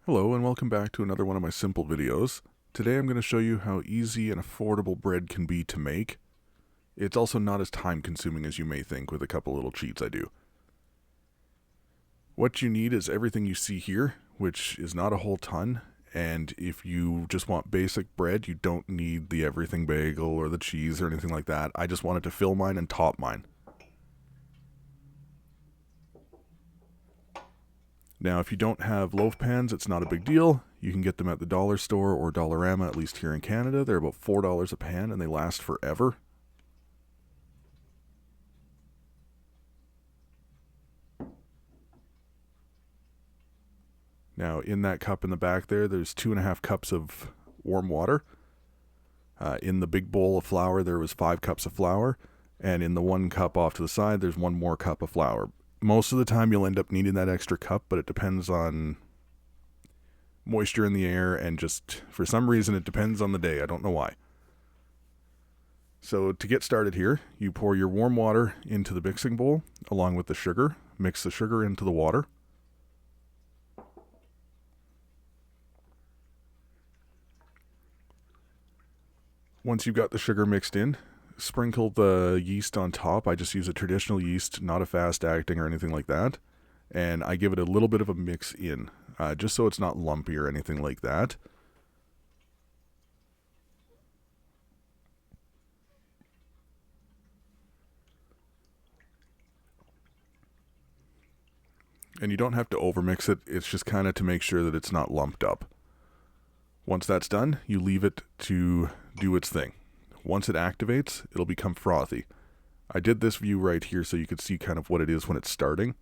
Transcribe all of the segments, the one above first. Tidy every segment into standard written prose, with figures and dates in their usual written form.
Hello and welcome back to another one of my simple videos. Today I'm going to show you how easy and affordable bread can be to make. It's also not as time consuming as you may think with a couple little cheats I do. What you need is everything you see here, which is not a whole ton, and if you just want basic bread, you don't need the everything bagel or the cheese or anything like that. I just wanted to fill mine and top mine. Now, if you don't have loaf pans, it's not a big deal. You can get them at the dollar store or Dollarama, at least here in Canada. They're about $4 a pan and they last forever. Now, in that cup in the back there's 2.5 cups of warm water. In the big bowl of flour, there was 5 cups of flour. And in the 1 cup off to the side, there's 1 more cup of flour. Most of the time you'll end up needing that extra cup, but it depends on moisture in the air, and just for some reason it depends on the day. I don't know why. So to get started here, you pour your warm water into the mixing bowl along with the sugar. Mix the sugar into the water. Once you've got the sugar mixed in, sprinkle the yeast on top. I just use a traditional yeast, not a fast acting or anything like that. And I give it a little bit of a mix in, just so it's not lumpy or anything like that. And you don't have to overmix it, it's just kind of to make sure that it's not lumped up. Once that's done, you leave it to do its thing. Once it activates, it'll become frothy. I did this view right here so you could see kind of what it is when it's starting.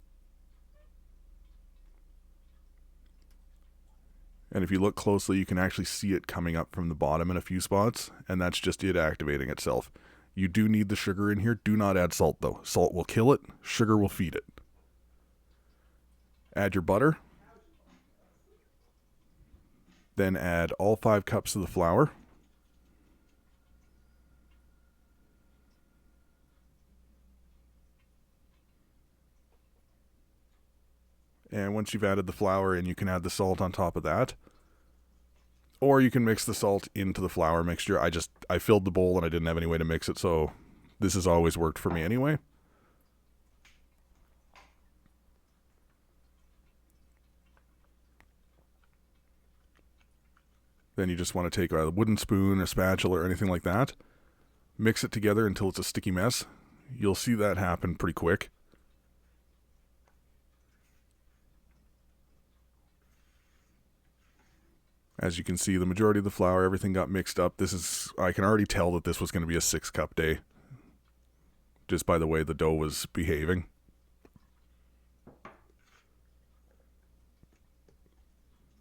And if you look closely, you can actually see it coming up from the bottom in a few spots, and that's just it activating itself. You do need the sugar in here. Do not add salt though. Salt will kill it, sugar will feed it. Add your butter. Then add all 5 cups of the flour. And once you've added the flour in, you can add the salt on top of that. Or you can mix the salt into the flour mixture. I filled the bowl and I didn't have any way to mix it, so this has always worked for me anyway. Then you just want to take a wooden spoon or spatula or anything like that. Mix it together until it's a sticky mess. You'll see that happen pretty quick. As you can see, the majority of the flour, everything got mixed up. I can already tell that this was going to be a 6-cup day, just by the way the dough was behaving.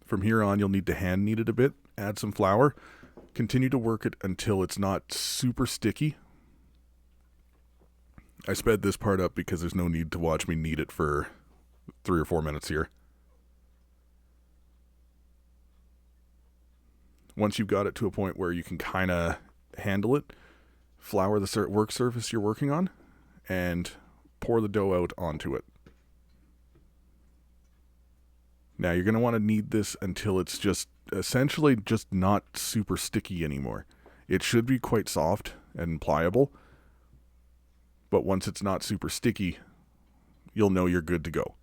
From here on, you'll need to hand knead it a bit, add some flour, continue to work it until it's not super sticky. I sped this part up because there's no need to watch me knead it for 3 or 4 minutes here. Once you've got it to a point where you can kind of handle it, flour the work surface you're working on and pour the dough out onto it. Now you're going to want to knead this until it's just essentially just not super sticky anymore. It should be quite soft and pliable, but once it's not super sticky, you'll know you're good to go.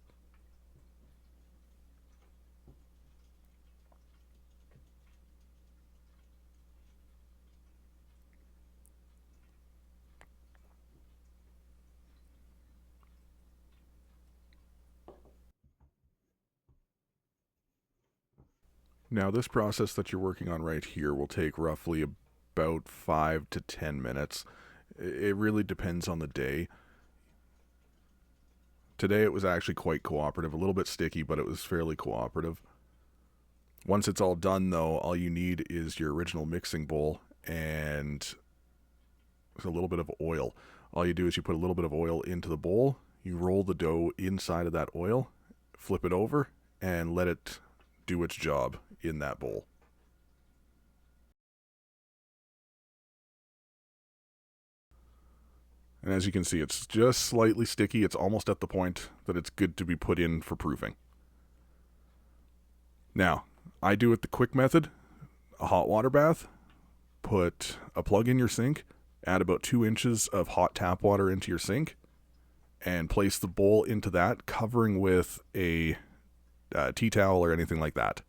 Now this process that you're working on right here will take roughly about 5 to 10 minutes. It really depends on the day. Today it was actually quite cooperative, a little bit sticky, but it was fairly cooperative. Once it's all done though, all you need is your original mixing bowl and a little bit of oil. All you do is you put a little bit of oil into the bowl, you roll the dough inside of that oil, flip it over, and let it do its job in that bowl. And as you can see, it's just slightly sticky. It's almost at the point that it's good to be put in for proofing. Now, I do it the quick method, a hot water bath, put a plug in your sink, add about 2 inches of hot tap water into your sink, and place the bowl into that, covering with a tea towel or anything like that.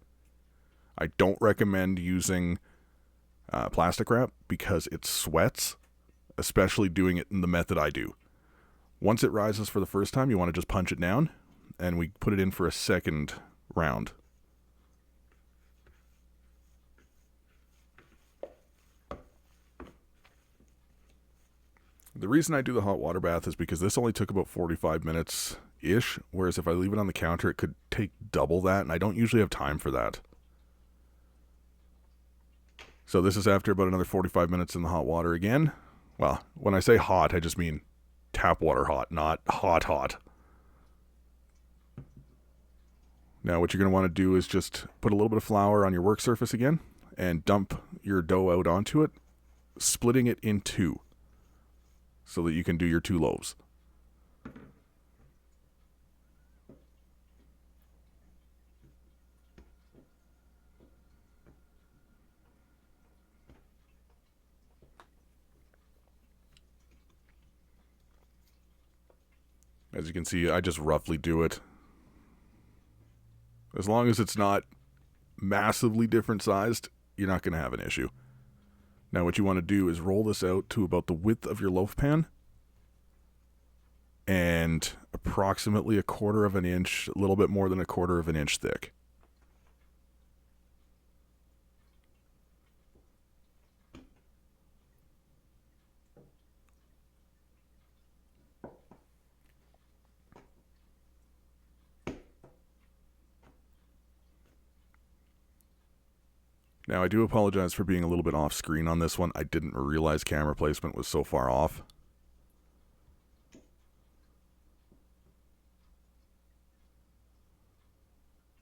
I don't recommend using plastic wrap because it sweats, especially doing it in the method I do. Once it rises for the first time, you want to just punch it down, and we put it in for a second round. The reason I do the hot water bath is because this only took about 45 minutes-ish, whereas if I leave it on the counter, it could take double that, and I don't usually have time for that. So this is after about another 45 minutes in the hot water again. Well, when I say hot, I just mean tap water hot, not hot. Now what you're going to want to do is just put a little bit of flour on your work surface again and dump your dough out onto it, splitting it in two so that you can do your 2 loaves. As you can see, I just roughly do it. As long as it's not massively different sized, you're not going to have an issue. Now what you want to do is roll this out to about the width of your loaf pan and approximately 1/4 of an inch, a little bit more than 1/4 of an inch thick. Now, I do apologize for being a little bit off screen on this one. I didn't realize camera placement was so far off.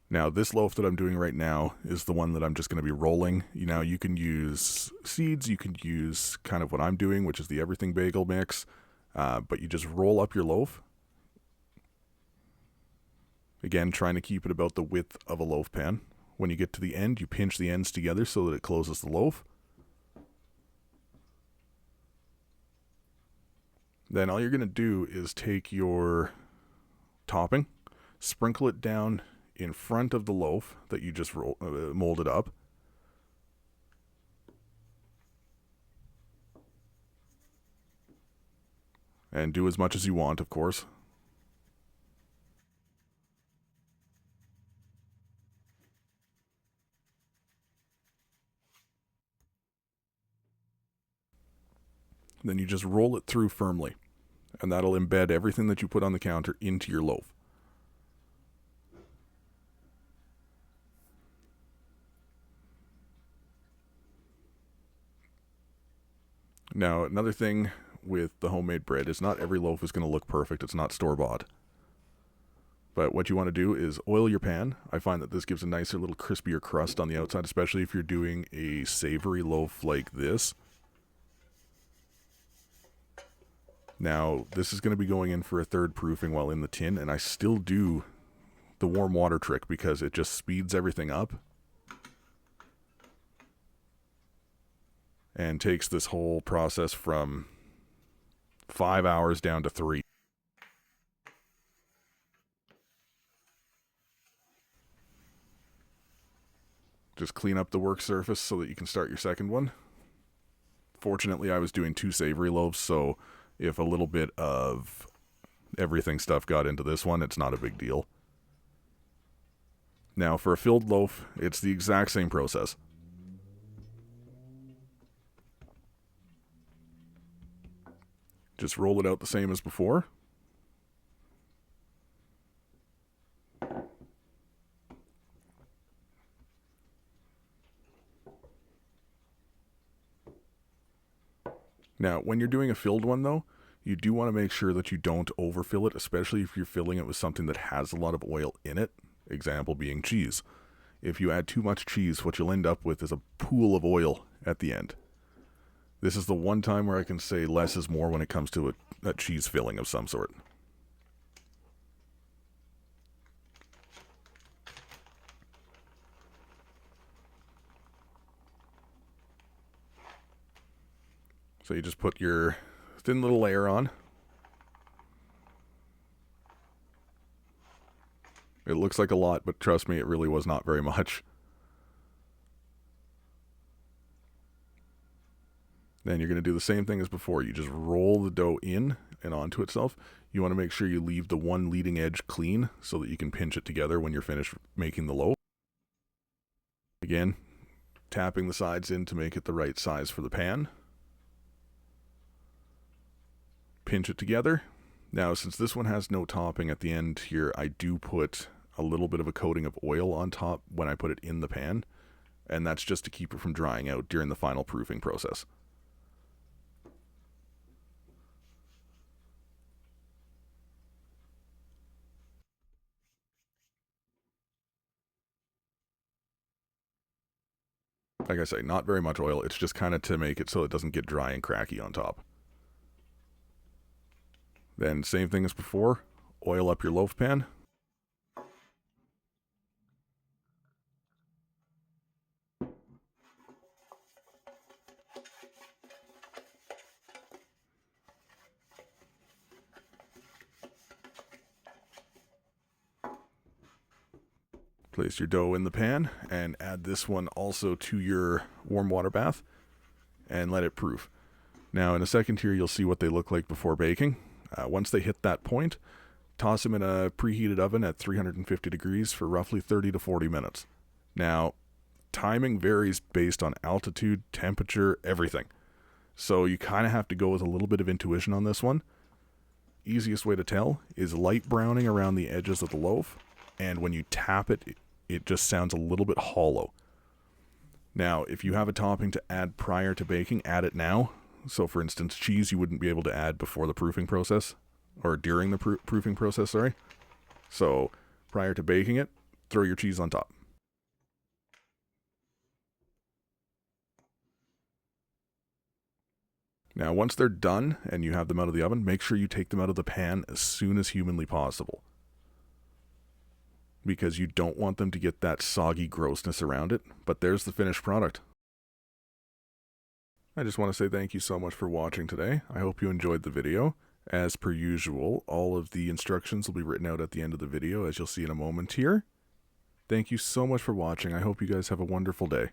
Now, this loaf that I'm doing right now is the one that I'm just going to be rolling. You can use seeds, you can use kind of what I'm doing, which is the everything bagel mix, but you just roll up your loaf. Again, trying to keep it about the width of a loaf pan. When you get to the end, you pinch the ends together so that it closes the loaf. Then all you're going to do is take your topping, sprinkle it down in front of the loaf that you just molded up. And do as much as you want, of course. Then you just roll it through firmly, and that'll embed everything that you put on the counter into your loaf. Now, another thing with the homemade bread is not every loaf is going to look perfect. It's not store-bought. But what you want to do is oil your pan. I find that this gives a nicer little crispier crust on the outside, especially if you're doing a savory loaf like this. Now, this is going to be going in for a third proofing while in the tin, and I still do the warm water trick because it just speeds everything up and takes this whole process from 5 hours down to 3. Just clean up the work surface so that you can start your second one. Fortunately, I was doing 2 savory loaves, so if a little bit of everything stuff got into this one, it's not a big deal. Now, for a filled loaf, it's the exact same process. Just roll it out the same as before. Now, when you're doing a filled one, though, you do want to make sure that you don't overfill it, especially if you're filling it with something that has a lot of oil in it, example being cheese. If you add too much cheese, what you'll end up with is a pool of oil at the end. This is the one time where I can say less is more when it comes to a cheese filling of some sort. So you just put your thin little layer on. It looks like a lot, but trust me, it really was not very much. Then you're going to do the same thing as before. You just roll the dough in and onto itself. You want to make sure you leave the one leading edge clean so that you can pinch it together when you're finished making the loaf. Again, tapping the sides in to make it the right size for the pan. Pinch it together. Now, since this one has no topping at the end here, I do put a little bit of a coating of oil on top when I put it in the pan, and that's just to keep it from drying out during the final proofing process. Like I say, not very much oil. It's just kind of to make it so it doesn't get dry and cracky on top. Then same thing as before, oil up your loaf pan. Place your dough in the pan and add this one also to your warm water bath and let it proof. Now in a second here you'll see what they look like before baking. Once they hit that point, toss them in a preheated oven at 350 degrees for roughly 30 to 40 minutes. Now, timing varies based on altitude, temperature, everything. So you kind of have to go with a little bit of intuition on this one. Easiest way to tell is light browning around the edges of the loaf, and when you tap it, it just sounds a little bit hollow. Now, if you have a topping to add prior to baking, add it now. So for instance, cheese you wouldn't be able to add before the proofing process, or during the proofing process, sorry. So prior to baking it, throw your cheese on top. Now once they're done and you have them out of the oven, make sure you take them out of the pan as soon as humanly possible, because you don't want them to get that soggy grossness around it. But there's the finished product. I just want to say thank you so much for watching today. I hope you enjoyed the video. As per usual, all of the instructions will be written out at the end of the video, as you'll see in a moment here. Thank you so much for watching. I hope you guys have a wonderful day.